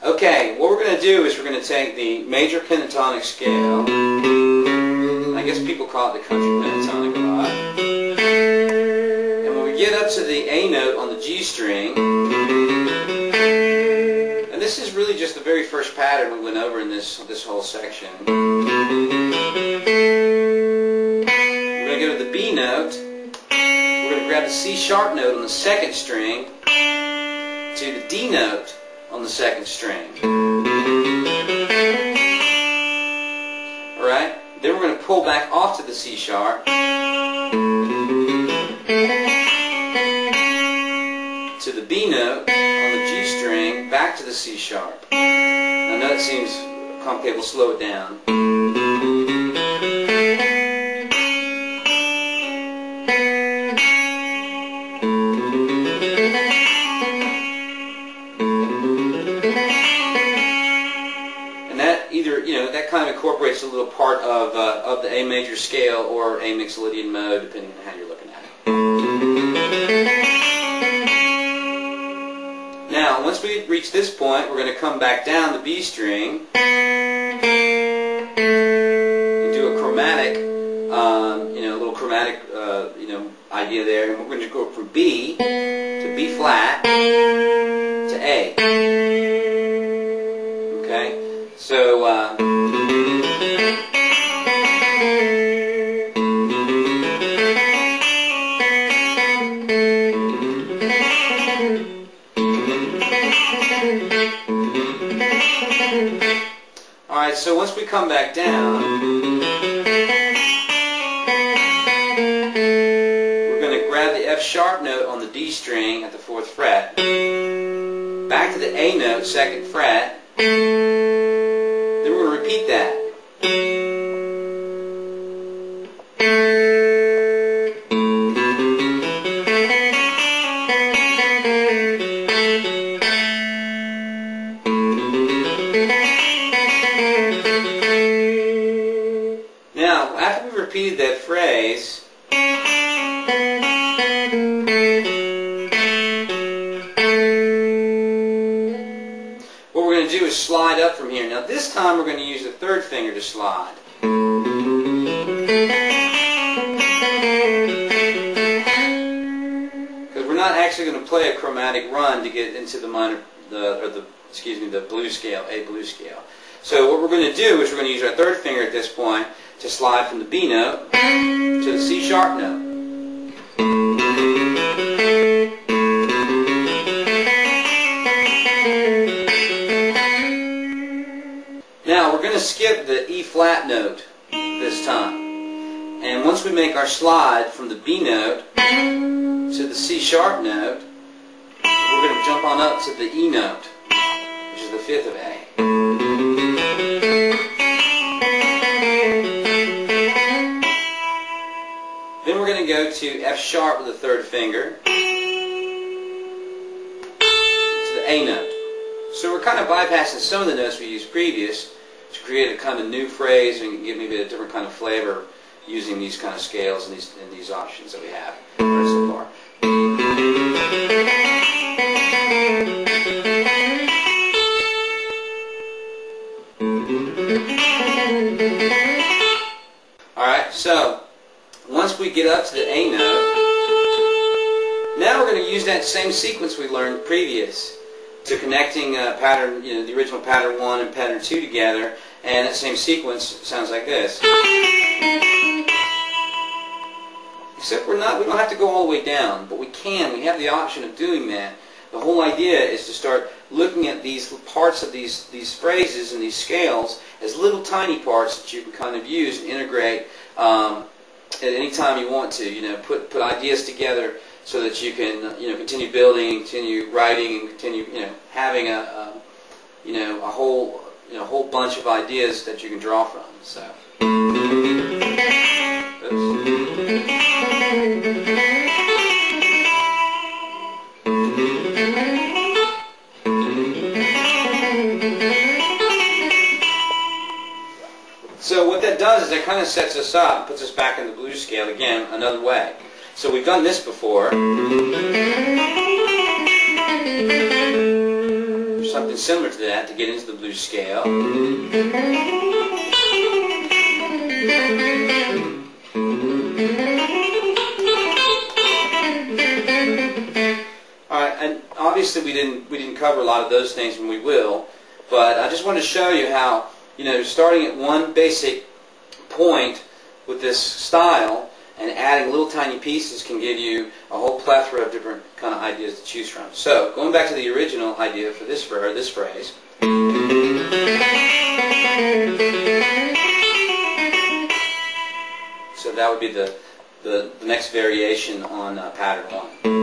Okay, what we're going to do is we're going to take the major pentatonic scale. I guess people call it the country pentatonic a lot. And when we get up to the A note on the G string, and this is really just the very first pattern we went over in this whole section. We're going to go to the B note. We're going to grab the C sharp note on the second string to the D note on the second string. Alright? Then we're going to pull back off to the C sharp to the B note on the G string, back to the C sharp. I know it seems complicated, we'll slow it down. That kind of incorporates a little part of the A major scale or A Mixolydian mode, depending on how you're looking at it. Now, once we reach this point, we're going to come back down the B string and do a chromatic, a little chromatic, idea there. And we're going to go from B to B flat to A. Okay, so. Alright, so once we come back down, we're going to grab the F sharp note on the D string at the 4th fret, back to the A note, 2nd fret, then we're going to repeat that. Now, after we've repeated that phrase, what we're going to do is slide up from here. Now this time we're going to use the 3rd finger to slide. Because we're not actually going to play a chromatic run to get into the the blues scale, A blues scale. So what we're going to do is we're going to use our 3rd finger at this point to slide from the B note to the C sharp note. Now we're going to skip the E flat note this time. And once we make our slide from the B note to the C sharp note, we're going to jump on up to the E note, which is the 5th of A. Then we're going to go to F sharp with the 3rd finger to the A note. So we're kind of bypassing some of the notes we used previous to create a kind of new phrase and give maybe a different kind of flavor using these kind of scales and these options that we have so far. Alright, so once we get up to the A note, now we're going to use that same sequence we learned previous to connecting pattern, the original pattern 1 and pattern 2 together, and that same sequence sounds like this. Except we don't have to go all the way down, but we have the option of doing that. The whole idea is to start looking at these parts of these phrases and these scales as little tiny parts that you can kind of use and integrate at any time you want to. Put ideas together so that you can continue building, continue writing, and continue having a whole bunch of ideas that you can draw from. So. So what that does is that kind of sets us up, puts us back in the blues scale again, another way. So we've done this before. Something similar. similar to that to get into the blues scale. Alright, and obviously we didn't cover a lot of those things, and we will, but I just wanted to show you how, starting at one basic point with this style and adding little tiny pieces can give you a whole plethora of different kind of ideas to choose from. So, going back to the original idea for this phrase. So that would be the next variation on pattern 1.